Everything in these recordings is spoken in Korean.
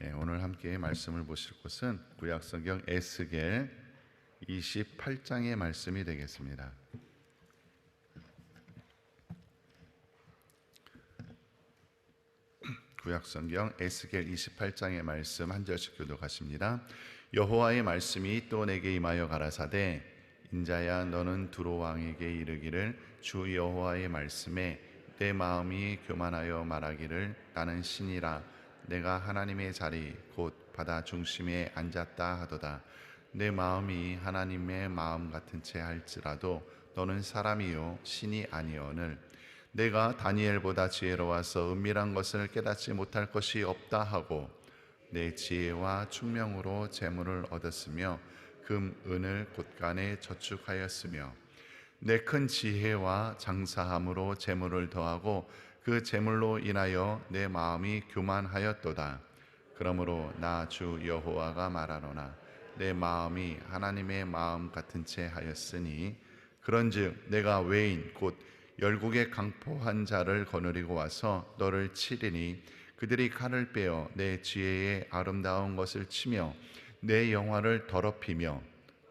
오늘 함께 말씀을 보실 곳은 구약성경 에스겔 28장의 말씀이 되겠습니다. 구약성경 에스겔 28장의 말씀 한 절씩 교독하십니다. 여호와의 말씀이 또 내게 임하여 가라사대, 인자야 너는 두로 왕에게 이르기를, 주 여호와의 말씀에 내 마음이 교만하여 말하기를, 나는 신이라 내가 하나님의 자리 곧 바다 중심에 앉았다 하도다. 내 마음이 하나님의 마음 같은 채 할지라도 너는 사람이요 신이 아니오늘. 내가 다니엘보다 지혜로워서 은밀한 것을 깨닫지 못할 것이 없다 하고 내 지혜와 총명으로 재물을 얻었으며 금 은을 곳간에 저축하였으며 내 큰 지혜와 장사함으로 재물을 더하고 그 재물로 인하여 내 마음이 교만하였도다. 그러므로 나 주 여호와가 말하노라. 내 마음이 하나님의 마음 같은 채 하였으니 그런즉 내가 외인 곧 열국에 강포한 자를 거느리고 와서 너를 치리니 그들이 칼을 빼어 내 지혜의 아름다운 것을 치며 내 영화를 더럽히며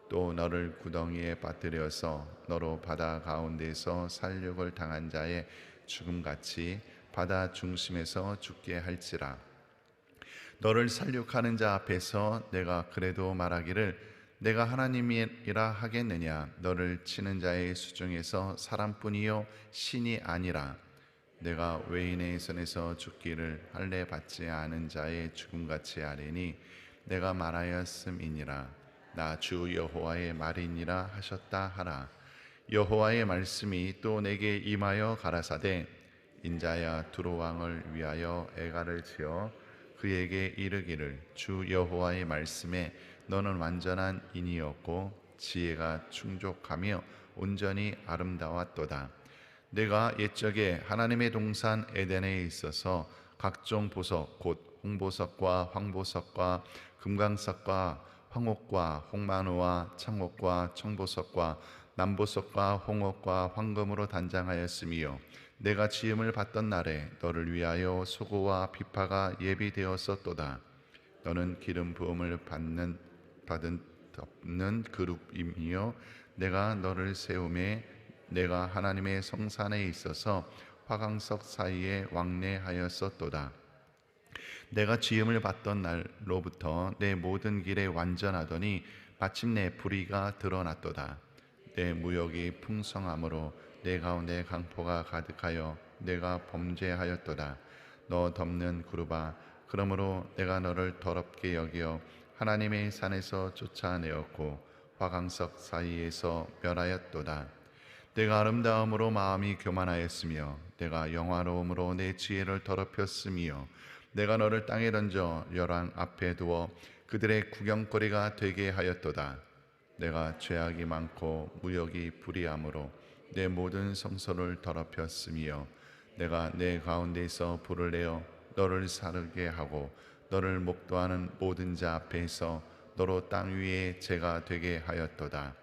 또 너를 구덩이에 빠뜨려서 너로 바다 가운데서 살육을 당한 자의 죽음같이 바다 중심에서 죽게 할지라. 너를 살육하는 자 앞에서 내가 그래도 말하기를 내가 하나님이라 하겠느냐. 너를 치는 자의 수중에서 사람뿐이요 신이 아니라 내가 외인의 손에서 죽기를 할례 받지 않은 자의 죽음같이 하리니 내가 말하였음이니라. 나 주 여호와의 말이니라 하셨다 하라. 여호와의 말씀이 또 내게 임하여 가라사대, 인자야 두로 왕을 위하여 애가를 지어 그에게 이르기를, 주 여호와의 말씀에 너는 완전한 인이었고 지혜가 충족하며 온전히 아름다웠도다. 내가 옛적에 하나님의 동산 에덴에 있어서 각종 보석 곧 홍보석과 황보석과 금강석과 황옥과 홍만호와 창옥과 청보석과 남보석과 홍옥과 황금으로 단장하였으며 내가 지음을 받던 날에 너를 위하여 소고와 비파가 예비되었었도다. 너는 기름 부음을 받은 덮는 그룹이며 내가 너를 세우매 내가 하나님의 성산에 있어서 화강석 사이에 왕래하였었도다. 내가 지음을 받던 날로부터 내 모든 길에 완전하더니 마침내 불의가 드러났도다. 내 무역이 풍성함으로 내 가운데 강포가 가득하여 내가 범죄하였도다. 너 덮는 그룹아, 그러므로 내가 너를 더럽게 여겨 하나님의 산에서 쫓아내었고 화강석 사이에서 멸하였도다. 내가 아름다움으로 마음이 교만하였으며 내가 영화로움으로 내 지혜를 더럽혔으며 내가 너를 땅에 던져 열왕 앞에 두어 그들의 구경거리가 되게 하였도다. 내가 죄악이 많고 무역이 불의함으로 내 모든 성소를 더럽혔으며 내가 내 가운데서 불을 내어 너를 사르게 하고 너를 목도하는 모든 자 앞에서 너로 땅 위에 죄가 되게 하였도다.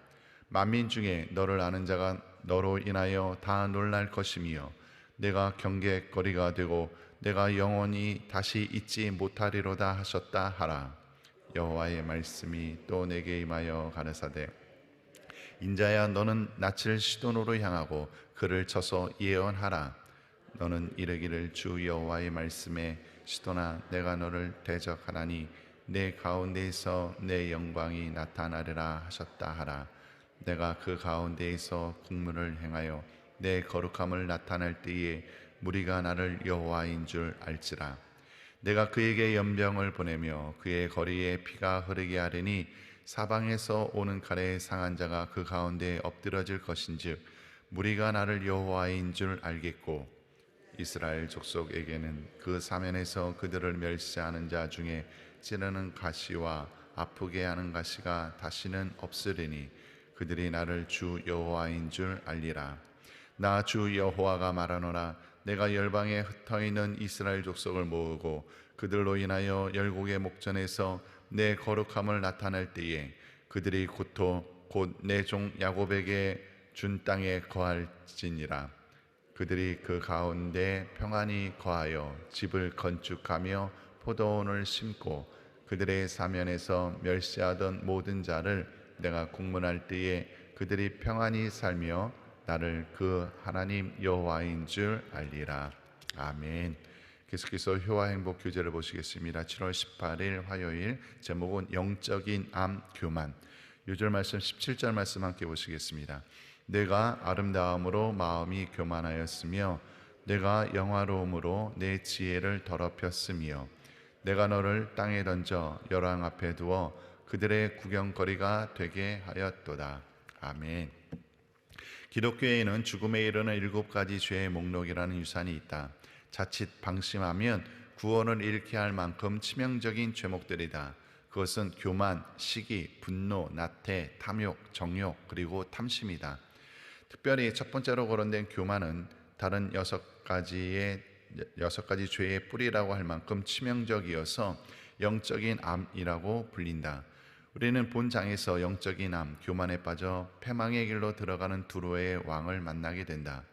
만민 중에 너를 아는 자가 너로 인하여 다 놀랄 것이며 내가 경계거리가 되고 내가 영원히 다시 잊지 못하리로다 하셨다 하라. 여호와의 말씀이 또 내게 임하여 가라사대, 인자야 너는 낯을 시돈으로 향하고 그를 쳐서 예언하라. 너는 이르기를, 주 여호와의 말씀에 시돈아 내가 너를 대적하나니 내 가운데에서 내 영광이 나타나리라 하셨다 하라. 내가 그 가운데에서 국문을 행하여 내 거룩함을 나타낼 때에 무리가 나를 여호와인 줄 알지라. 내가 그에게 연병을 보내며 그의 거리에 피가 흐르게 하리니 사방에서 오는 칼에 상한 자가 그 가운데 엎드러질 것인즉 무리가 나를 여호와인 줄 알겠고 이스라엘 족속에게는 그 사면에서 그들을 멸시하는 자 중에 찌르는 가시와 아프게 하는 가시가 다시는 없으리니 그들이 나를 주 여호와인 줄 알리라. 나 주 여호와가 말하노라. 내가 열방에 흩어있는 이스라엘 족속을 모으고 그들로 인하여 열국의 목전에서 내 거룩함을 나타낼 때에 그들이 곧 내 종 야곱에게 준 땅에 거할지니라. 그들이 그 가운데 평안히 거하여 집을 건축하며 포도원을 심고 그들의 사면에서 멸시하던 모든 자를 내가 국문할 때에 그들이 평안히 살며 나를 그 하나님 여호와인 줄 알리라. 아멘. 계속해서 효와 행복 교제를 보시겠습니다. 7월 18일 화요일, 제목은 영적인 암 교만. 요절 말씀 17절 말씀 함께 보시겠습니다. 내가 아름다움으로 마음이 교만하였으며 내가 영화로움으로 내 지혜를 더럽혔으며 내가 너를 땅에 던져 열왕 앞에 두어 그들의 구경거리가 되게 하였도다. 아멘. 기독교에는 죽음에 이르는 7가지 죄의 목록이라는 유산이 있다. 자칫 방심하면 구원을 잃게 할 만큼 치명적인 죄목들이다. 그것은 교만, 시기, 분노, 나태, 탐욕, 정욕, 그리고 탐심이다. 특별히 첫 번째로 거론된 교만은 다른 6가지 죄의 뿌리라고 할 만큼 치명적이어서 영적인 암이라고 불린다. 우리는 본장에서 영적인 암, 교만에 빠져 패망의 길로 들어가는 두로의 왕을 만나게 된다.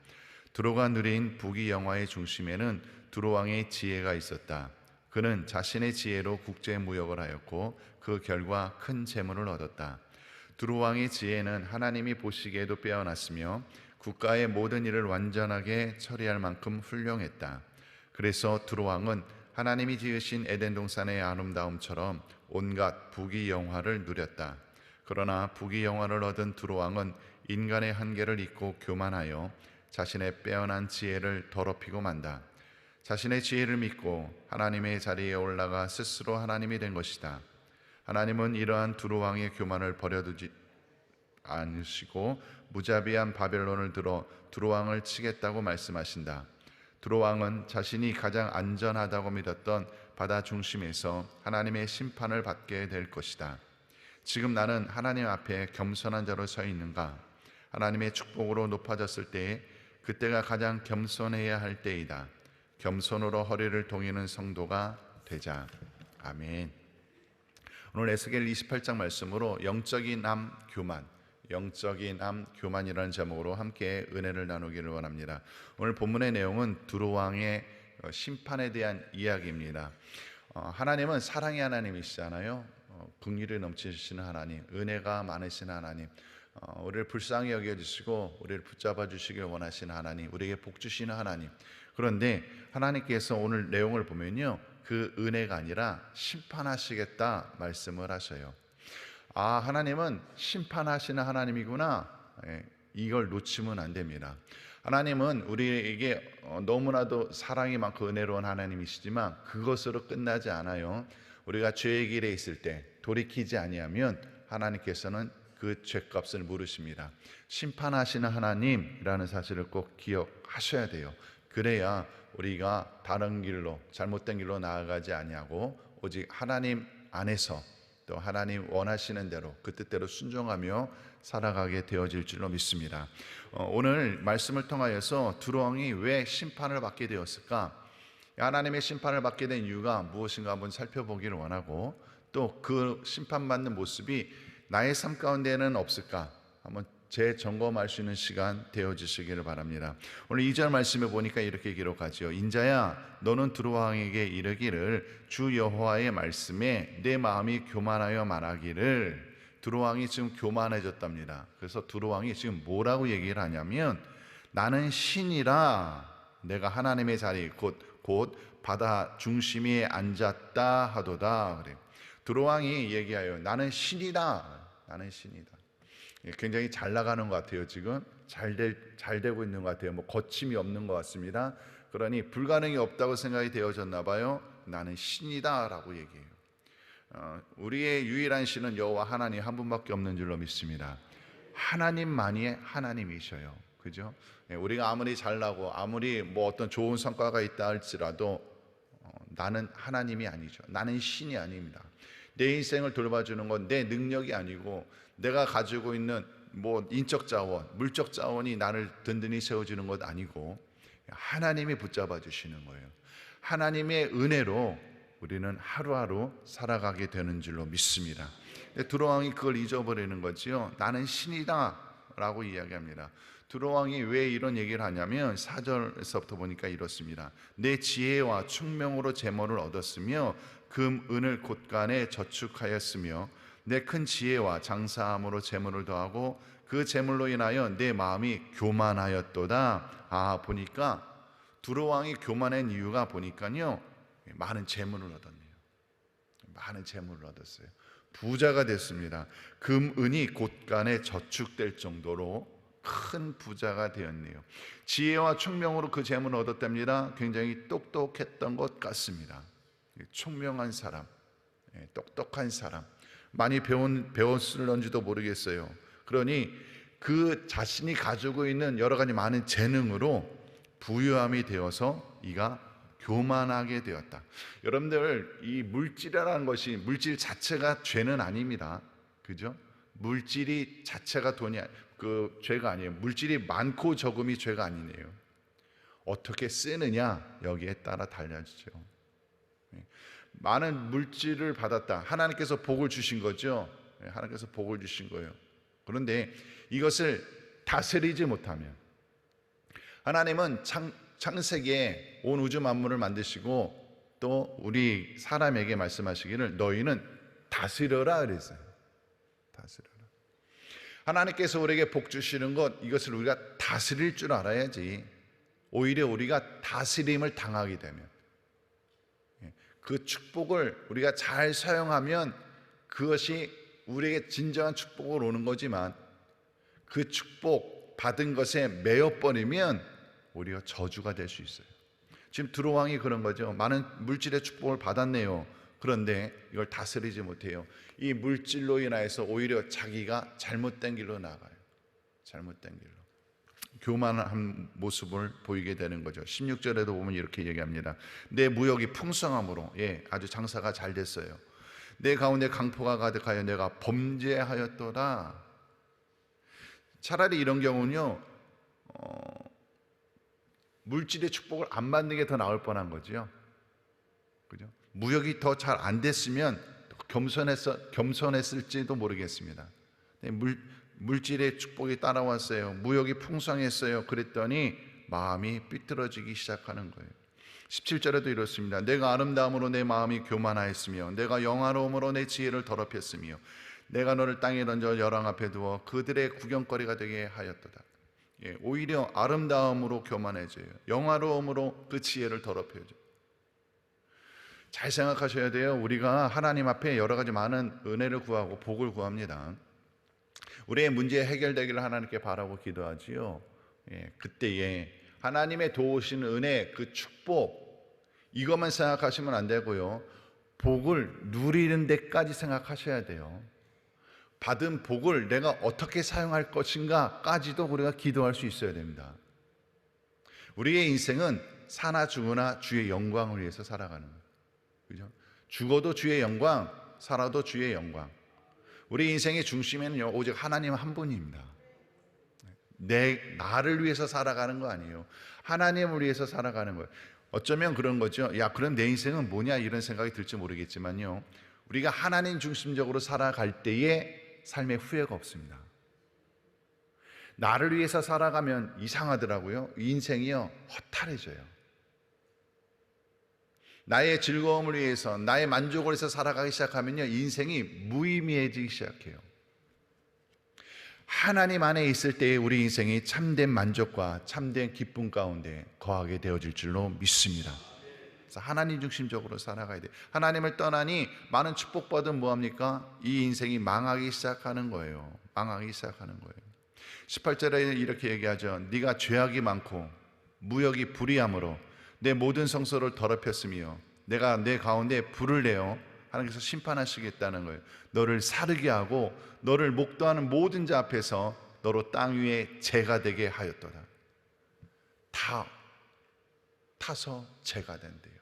두로가 누린 부귀영화의 중심에는 두로 왕의 지혜가 있었다. 그는 자신의 지혜로 국제 무역을 하였고 그 결과 큰 재물을 얻었다. 두로 왕의 지혜는 하나님이 보시기에도 빼어났으며 국가의 모든 일을 완전하게 처리할 만큼 훌륭했다. 그래서 두로 왕은 하나님이 지으신 에덴 동산의 아름다움처럼 온갖 부귀영화를 누렸다. 그러나 부귀영화를 얻은 두로 왕은 인간의 한계를 잊고 교만하여 자신의 빼어난 지혜를 더럽히고 만다. 자신의 지혜를 믿고 하나님의 자리에 올라가 스스로 하나님이 된 것이다. 하나님은 이러한 두로 왕의 교만을 버려두지 않으시고 무자비한 바벨론을 들어 두로 왕을 치겠다고 말씀하신다. 두로 왕은 자신이 가장 안전하다고 믿었던 바다 중심에서 하나님의 심판을 받게 될 것이다. 지금 나는 하나님 앞에 겸손한 자로 서 있는가? 하나님의 축복으로 높아졌을 때에 그때가 가장 겸손해야 할 때이다. 겸손으로 허리를 동이는 성도가 되자. 아멘. 오늘 에스겔 28장 말씀으로 영적인 암 교만, 영적인 암 교만이라는 제목으로 함께 은혜를 나누기를 원합니다. 오늘 본문의 내용은 두로 왕의 심판에 대한 이야기입니다. 하나님은 사랑의 하나님이시잖아요. 긍휼이 넘치시는 하나님, 은혜가 많으신 하나님, 우리를 불쌍히 여겨주시고 우리를 붙잡아 주시길 원하시는 하나님, 우리에게 복 주시는 하나님. 그런데 하나님께서 오늘 내용을 보면요, 그 은혜가 아니라 심판하시겠다 말씀을 하셔요. 아, 하나님은 심판하시는 하나님이구나. 이걸 놓치면 안 됩니다. 하나님은 우리에게 너무나도 사랑이 많고 은혜로운 하나님이시지만 그것으로 끝나지 않아요. 우리가 죄의 길에 있을 때 돌이키지 아니하면 하나님께서는 그 죄값을 물으십니다. 심판하시는 하나님이라는 사실을 꼭 기억하셔야 돼요. 그래야 우리가 다른 길로, 잘못된 길로 나아가지 아니하고 오직 하나님 안에서 또 하나님 원하시는 대로 그 뜻대로 순종하며 살아가게 되어질 줄로 믿습니다. 오늘 말씀을 통하여서 두로 왕이 왜 심판을 받게 되었을까? 하나님의 심판을 받게 된 이유가 무엇인가 한번 살펴보기를 원하고, 또 그 심판받는 모습이 나의 삶 가운데는 없을까? 한번 재점검할 수 있는 시간 되어주시기를 바랍니다. 오늘 2절 말씀에 보니까 이렇게 기록하죠. 인자야, 너는 두로 왕에게 이르기를 주 여호와의 말씀에 내 마음이 교만하여 말하기를. 두로 왕이 지금 교만해졌답니다. 그래서 두로 왕이 지금 뭐라고 얘기를 하냐면, 나는 신이라 내가 하나님의 자리 곧 바다 중심에 앉았다 하도다. 그래요. 두로 왕이 얘기해요. 나는 신이다. 나는 신이다. 굉장히 잘 나가는 것 같아요. 지금 잘 되고 있는 것 같아요. 뭐 거침이 없는 것 같습니다. 그러니 불가능이 없다고 생각이 되어졌나 봐요. 나는 신이다 라고 얘기해요. 우리의 유일한 신은 여호와 하나님 한 분밖에 없는 줄로 믿습니다. 하나님만이 하나님이셔요. 그죠? 우리가 아무리 잘나고 아무리 뭐 어떤 좋은 성과가 있다 할지라도 나는 하나님이 아니죠. 나는 신이 아닙니다. 내 인생을 돌봐주는 건 내 능력이 아니고 내가 가지고 있는 뭐 인적 자원, 물적 자원이 나를 든든히 세워주는 것 아니고 하나님이 붙잡아 주시는 거예요. 하나님의 은혜로 우리는 하루하루 살아가게 되는 줄로 믿습니다. 두로 왕이 그걸 잊어버리는 거지요. 나는 신이다. 라고 이야기합니다. 두로왕이 왜 이런 얘기를 하냐면 4절에서부터 보니까 이렇습니다. 내 지혜와 충명으로 재물을 얻었으며 금, 은을 곳간에 저축하였으며 내 큰 지혜와 장사함으로 재물을 더하고 그 재물로 인하여 내 마음이 교만하였도다. 보니까 두로왕이 교만한 이유가 보니까요, 많은 재물을 얻었네요. 많은 재물을 얻었어요. 부자가 됐습니다. 금, 은이 곳간에 저축될 정도로 큰 부자가 되었네요. 지혜와 총명으로 그 재물을 얻었답니다. 굉장히 똑똑했던 것 같습니다. 총명한 사람, 똑똑한 사람, 많이 배웠을런지도 모르겠어요. 그러니 그 자신이 가지고 있는 여러 가지 많은 재능으로 부유함이 되어서 이가 교만하게 되었다. 여러분들, 이 물질이라는 것이, 물질 자체가 죄는 아닙니다. 그죠? 물질이 자체가 죄가 아니에요. 물질이 많고 적음이 죄가 아니네요. 어떻게 쓰느냐, 여기에 따라 달라지죠. 많은 물질을 받았다. 하나님께서 복을 주신 거죠. 하나님께서 복을 주신 거예요. 그런데 이것을 다스리지 못하면, 하나님은 창세기에 온 우주 만물을 만드시고 또 우리 사람에게 말씀하시기를 너희는 다스려라 그랬어요. 다스려라. 하나님께서 우리에게 복 주시는 것, 이것을 우리가 다스릴 줄 알아야지. 오히려 우리가 다스림을 당하게 되면, 그 축복을 우리가 잘 사용하면 그것이 우리에게 진정한 축복을 오는 거지만, 그 축복 받은 것에 매여버리면 오히려 저주가 될 수 있어요. 지금 두로왕이 그런 거죠. 많은 물질의 축복을 받았네요. 그런데 이걸 다스리지 못해요. 이 물질로 인하여서 오히려 자기가 잘못된 길로 나가요. 잘못된 길로 교만한 모습을 보이게 되는 거죠. 16절에도 보면 이렇게 얘기합니다. 내 무역이 풍성함으로, 아주 장사가 잘 됐어요. 내 가운데 강포가 가득하여 내가 범죄하였도다. 차라리 이런 경우는요, 물질의 축복을 안 받는 게 더 나을 뻔한 거죠. 그죠? 무역이 더 잘 안 됐으면 겸손했을지도 모르겠습니다. 물질의 축복이 따라왔어요. 무역이 풍성했어요. 그랬더니 마음이 삐뚤어지기 시작하는 거예요. 17절에도 이렇습니다. 내가 아름다움으로 내 마음이 교만하였으며 내가 영화로움으로 내 지혜를 더럽혔으며 내가 너를 땅에 던져 열왕 앞에 두어 그들의 구경거리가 되게 하였도다. 오히려 아름다움으로 교만해져요. 영화로움으로 그 지혜를 더럽혀요. 잘 생각하셔야 돼요. 우리가 하나님 앞에 여러 가지 많은 은혜를 구하고 복을 구합니다. 우리의 문제 해결되기를 하나님께 바라고 기도하지요. 그때에 하나님의 도우신 은혜, 그 축복, 이것만 생각하시면 안 되고요, 복을 누리는 데까지 생각하셔야 돼요. 받은 복을 내가 어떻게 사용할 것인가까지도 우리가 기도할 수 있어야 됩니다. 우리의 인생은 사나 죽으나 주의 영광을 위해서 살아가는 거예요. 그죠? 죽어도 주의 영광, 살아도 주의 영광. 우리 인생의 중심에는요, 오직 하나님 한 분입니다. 나를 위해서 살아가는 거 아니에요. 하나님을 위해서 살아가는 거예요. 어쩌면 그런 거죠. 그럼 내 인생은 뭐냐, 이런 생각이 들지 모르겠지만요, 우리가 하나님 중심적으로 살아갈 때에 삶에 후회가 없습니다. 나를 위해서 살아가면 이상하더라고요. 인생이요, 허탈해져요. 나의 즐거움을 위해서, 나의 만족을 위해서 살아가기 시작하면요, 인생이 무의미해지기 시작해요. 하나님 안에 있을 때에 우리 인생이 참된 만족과 참된 기쁨 가운데 거하게 되어질 줄로 믿습니다. 그래서 하나님 중심적으로 살아가야 돼요. 하나님을 떠나니 많은 축복받은 뭐합니까? 이 인생이 망하기 시작하는 거예요. 망하기 시작하는 거예요. 18절에 이렇게 얘기하죠. 네가 죄악이 많고 무역이 불의함으로 내 모든 성소를 더럽혔으며 내가 내 가운데 불을 내어 하나님께서 심판하시겠다는 거예요. 너를 사르게 하고 너를 목도하는 모든 자 앞에서 너로 땅 위에 재가 되게 하였도다. 타서 재가 된대요.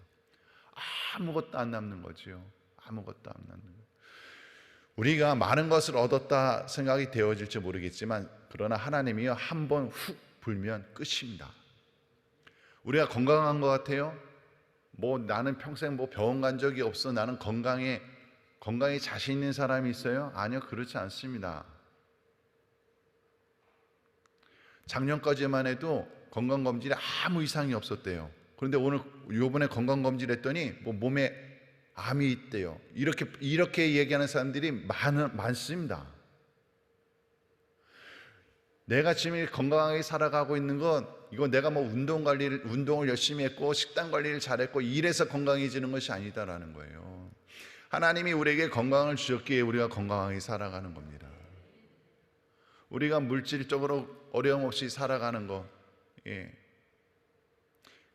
아무것도 안 남는 거지요. 아무것도 안 남는 거예요. 우리가 많은 것을 얻었다 생각이 되어질지 모르겠지만, 그러나 하나님이요, 한번 훅 불면 끝입니다. 우리가 건강한 것 같아요. 나는 평생 병원 간 적이 없어. 나는 건강에 자신 있는 사람이 있어요? 아니요, 그렇지 않습니다. 작년까지만 해도 건강검진에 아무 이상이 없었대요. 그런데 요번에 건강검진을 했더니 몸에 암이 있대요. 이렇게 얘기하는 사람들이 많습니다. 내가 지금 건강하게 살아가고 있는 건 이거 내가 운동을 열심히 했고 식단 관리를 잘했고 이래서 건강해지는 것이 아니다라는 거예요. 하나님이 우리에게 건강을 주셨기에 우리가 건강하게 살아가는 겁니다. 우리가 물질적으로 어려움 없이 살아가는 것,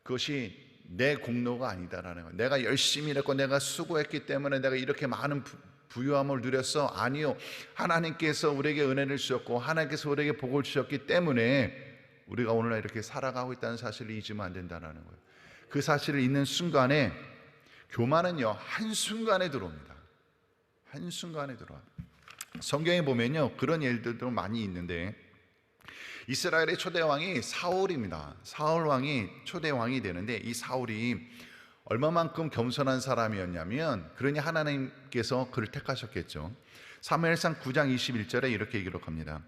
그것이 내 공로가 아니다라는 거예요. 내가 열심히 일했고 내가 수고했기 때문에 내가 이렇게 많은 부유함을 누렸어. 아니요, 하나님께서 우리에게 은혜를 주셨고 하나님께서 우리에게 복을 주셨기 때문에 우리가 오늘날 이렇게 살아가고 있다는 사실을 잊으면 안 된다는 거예요. 그 사실을 잊는 순간에 교만은요, 한순간에 들어옵니다. 한순간에 들어와요. 성경에 보면요, 그런 예들도 많이 있는데, 이스라엘의 초대왕이 사울입니다. 사울 왕이 초대왕이 되는데, 이 사울이 얼마만큼 겸손한 사람이었냐면, 그러니 하나님께서 그를 택하셨겠죠. 사무엘상 9장 21절에 이렇게 기록합니다.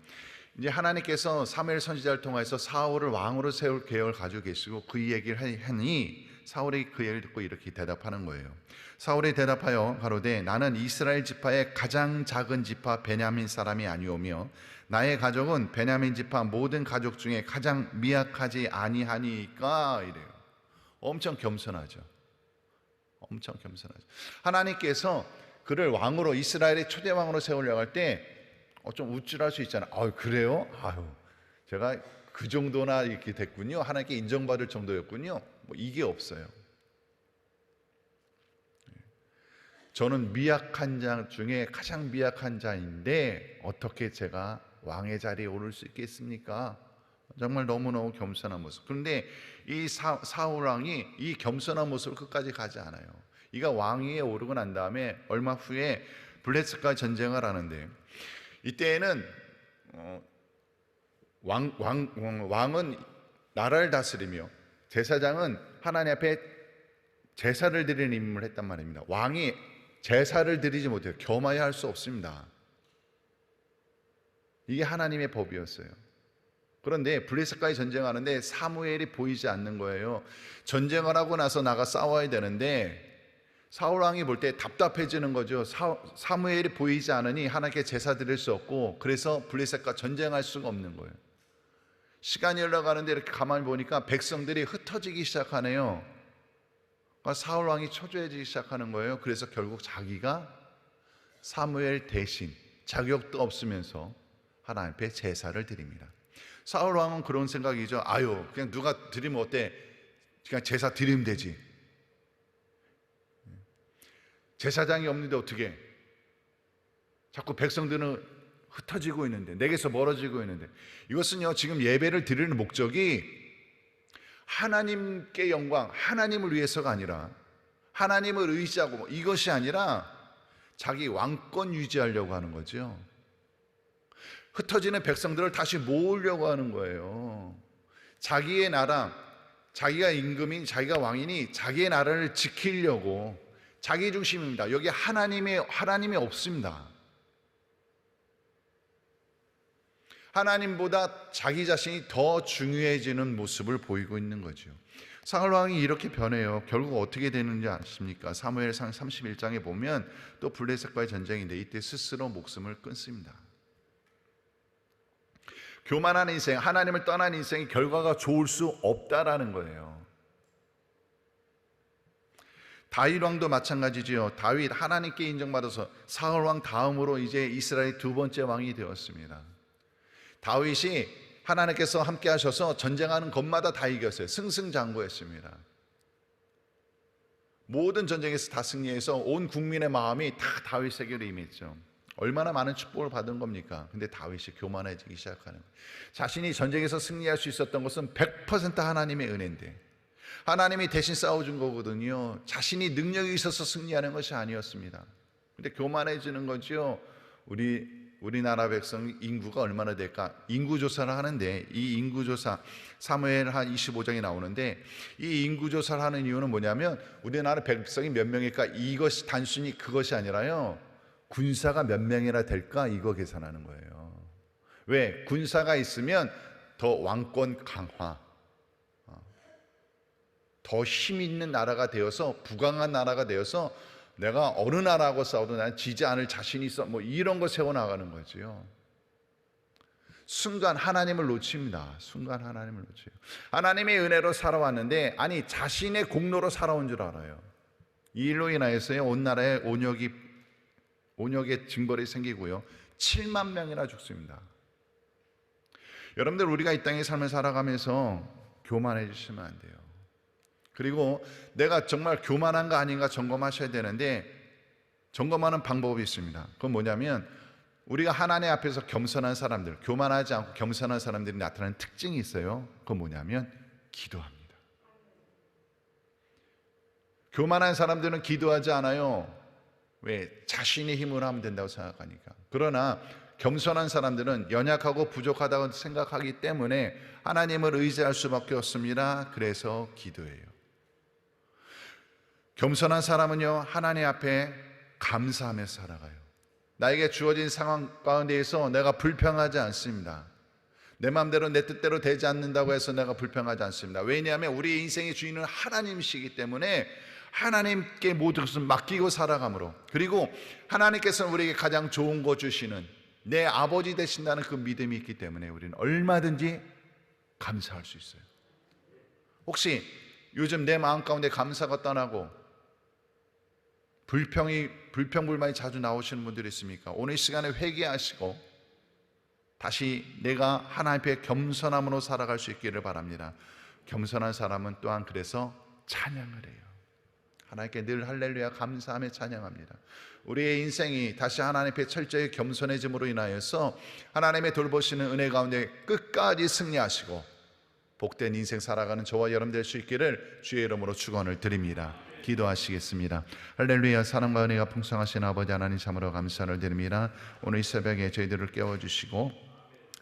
이제 하나님께서 사무엘 선지자를 통해서 사울을 왕으로 세울 계획을 가지고 계시고 그 얘기를 하니 사울이 그 얘기를 듣고 이렇게 대답하는 거예요. 사울이 대답하여 가로되 나는 이스라엘 지파의 가장 작은 지파 베냐민 사람이 아니오며 나의 가족은 베냐민 지파 모든 가족 중에 가장 미약하지 아니하니까 이래요. 엄청 겸손하죠. 엄청 겸손하죠. 하나님께서 그를 왕으로 이스라엘의 초대왕으로 세우려고 할 때 좀 우쭐할 수 있잖아요. 그래요? 제가 그 정도나 이렇게 됐군요. 하나님께 인정받을 정도였군요. 이게 없어요. 저는 미약한 자 중에 가장 미약한 자인데 어떻게 제가 왕의 자리에 오를 수 있겠습니까? 정말 너무너무 겸손한 모습. 그런데 이 사울 왕이 이 겸손한 모습을 끝까지 가지 않아요. 이가 왕위에 오르고 난 다음에 얼마 후에 블레셋과 전쟁을 하는데, 이때에는 왕은 나라를 다스리며 제사장은 하나님 앞에 제사를 드리는 임무를 했단 말입니다. 왕이 제사를 드리지 못해요. 겸하여 할 수 없습니다. 이게 하나님의 법이었어요. 그런데 블레셋과의 전쟁하는데 사무엘이 보이지 않는 거예요. 전쟁을 하고 나서 나가 싸워야 되는데 사울 왕이 볼 때 답답해지는 거죠. 사무엘이 보이지 않으니 하나님께 제사 드릴 수 없고, 그래서 블레셋과 전쟁할 수가 없는 거예요. 시간이 흘러가는데 이렇게 가만히 보니까 백성들이 흩어지기 시작하네요. 그러니까 사울 왕이 초조해지기 시작하는 거예요. 그래서 결국 자기가 사무엘 대신 자격도 없으면서 하나님 앞에 제사를 드립니다. 사울 왕은 그런 생각이죠. 그냥 누가 드리면 어때? 그냥 제사 드리면 되지. 제사장이 없는데 어떻게? 자꾸 백성들은 흩어지고 있는데, 내게서 멀어지고 있는데. 이것은요, 지금 예배를 드리는 목적이 하나님께 영광, 하나님을 위해서가 아니라, 하나님을 의지하고 이것이 아니라 자기 왕권 유지하려고 하는 거죠. 흩어지는 백성들을 다시 모으려고 하는 거예요. 자기의 나라, 자기가 임금인, 자기가 왕이니 자기의 나라를 지키려고, 자기 중심입니다. 여기 하나님이 없습니다. 하나님보다 자기 자신이 더 중요해지는 모습을 보이고 있는 거죠. 사울 왕이 이렇게 변해요. 결국 어떻게 되는지 아십니까? 사무엘상 31장에 보면 또 블레셋과의 전쟁인데 이때 스스로 목숨을 끊습니다. 교만한 인생, 하나님을 떠난 인생의 결과가 좋을 수 없다라는 거예요. 다윗 왕도 마찬가지지요. 다윗 하나님께 인정받아서 사울 왕 다음으로 이제 이스라엘 두 번째 왕이 되었습니다. 다윗이 하나님께서 함께 하셔서 전쟁하는 것마다 다 이겼어요. 승승장구했습니다. 모든 전쟁에서 다 승리해서 온 국민의 마음이 다 다윗에게로 임했죠. 얼마나 많은 축복을 받은 겁니까? 근데 다윗이 교만해지기 시작하는 거예요. 자신이 전쟁에서 승리할 수 있었던 것은 100% 하나님의 은혜인데, 하나님이 대신 싸워준 거거든요. 자신이 능력이 있어서 승리하는 것이 아니었습니다. 근데 교만해지는 거죠. 우리나라 백성 인구가 얼마나 될까? 인구조사를 하는데, 이 인구조사 사무엘하 25장에 나오는데, 이 인구조사를 하는 이유는 뭐냐면 우리나라 백성이 몇 명일까? 이것이 단순히 그것이 아니라요, 군사가 몇 명이나 될까? 이거 계산하는 거예요. 왜? 군사가 있으면 더 왕권 강화, 더 힘 있는 나라가 되어서, 부강한 나라가 되어서 내가 어느 나라하고 싸워도 난 지지 않을 자신이 있어, 뭐 이런 거 세워나가는 거지요. 순간 하나님을 놓칩니다. 순간 하나님을 놓쳐요. 하나님의 은혜로 살아왔는데, 아니 자신의 공로로 살아온 줄 알아요. 이 일로 인하여서요, 온 나라에 온역의 징벌이 생기고요, 7만 명이나 죽습니다. 여러분들, 우리가 이 땅의 삶을 살아가면서 교만해지시면 안 돼요. 그리고 내가 정말 교만한가 아닌가 점검하셔야 되는데, 점검하는 방법이 있습니다. 그건 뭐냐면, 우리가 하나님 앞에서 겸손한 사람들, 교만하지 않고 겸손한 사람들이 나타나는 특징이 있어요. 그건 뭐냐면 기도합니다. 교만한 사람들은 기도하지 않아요. 왜? 자신의 힘으로 하면 된다고 생각하니까. 그러나 겸손한 사람들은 연약하고 부족하다고 생각하기 때문에 하나님을 의지할 수밖에 없습니다. 그래서 기도해요. 겸손한 사람은요, 하나님 앞에 감사하며 살아가요. 나에게 주어진 상황 가운데에서 내가 불평하지 않습니다. 내 마음대로 내 뜻대로 되지 않는다고 해서 내가 불평하지 않습니다. 왜냐하면 우리의 인생의 주인은 하나님이시기 때문에 하나님께 모든 것을 맡기고 살아가므로, 그리고 하나님께서는 우리에게 가장 좋은 거 주시는 내 아버지 되신다는 그 믿음이 있기 때문에 우리는 얼마든지 감사할 수 있어요. 혹시 요즘 내 마음 가운데 감사가 떠나고 불평불만이 자주 나오시는 분들이 있습니까? 오늘 시간에 회개하시고 다시 내가 하나님 앞에 겸손함으로 살아갈 수 있기를 바랍니다. 겸손한 사람은 또한 그래서 찬양을 해요. 하나님께 늘 할렐루야 감사하며 찬양합니다. 우리의 인생이 다시 하나님 앞에 철저히 겸손해짐으로 인하여서 하나님의 돌보시는 은혜 가운데 끝까지 승리하시고 복된 인생 살아가는 저와 여러분 될 수 있기를 주의 이름으로 축원을 드립니다. 기도하시겠습니다. 할렐루야. 사랑과 은혜가 풍성하신 아버지 하나님 참으로 감사를 드립니다. 오늘 이 새벽에 저희들을 깨워주시고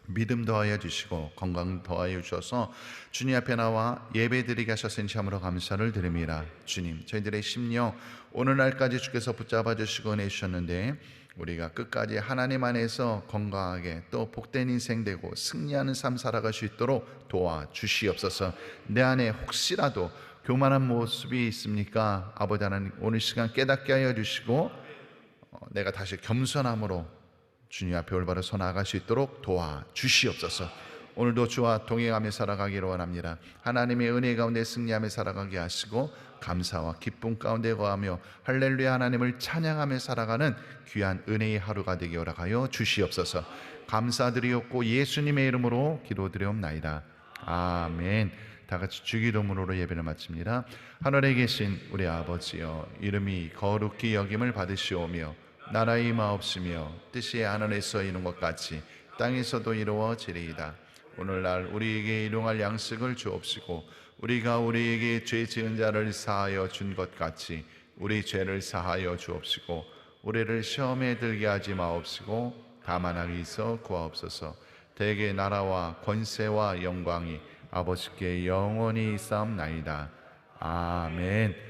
믿음 더하여 주시고 건강 더하여 주셔서 주님 앞에 나와 예배드리게 하셨으니 참으로 감사를 드립니다. 주님, 저희들의 심령 오늘날까지 주께서 붙잡아 주시고 은혜 주셨는데 우리가 끝까지 하나님 안에서 건강하게 또 복된 인생 되고 승리하는 삶 살아갈 수 있도록 도와주시옵소서. 내 안에 혹시라도 교만한 모습이 있습니까? 아버지 하나님, 오늘 시간 깨닫게 하여 주시고 내가 다시 겸손함으로 주님 앞에 올바로 서 나아갈 수 있도록 도와주시옵소서. 오늘도 주와 동행하며 살아가기를 원합니다. 하나님의 은혜 가운데 승리하며 살아가게 하시고 감사와 기쁨 가운데 거하며 할렐루야 하나님을 찬양하며 살아가는 귀한 은혜의 하루가 되게 허락하여 주시옵소서. 감사드리옵고 예수님의 이름으로 기도드리옵나이다. 아멘. 다 같이 주기도문으로 예배를 마칩니다. 하늘에 계신 우리 아버지여, 이름이 거룩히 여김을 받으시오며 나라의 임하옵시며 뜻이 하늘에서 이룬 것 같이 땅에서도 이루어지리이다. 오늘날 우리에게 일용할 양식을 주옵시고 우리가 우리에게 죄 지은 자를 사하여 준 것 같이 우리 죄를 사하여 주옵시고 우리를 시험에 들게 하지 마옵시고 다만 악에서 구하옵소서. 대개 나라와 권세와 영광이 아버지께 영원히 있사옵나이다. 아멘.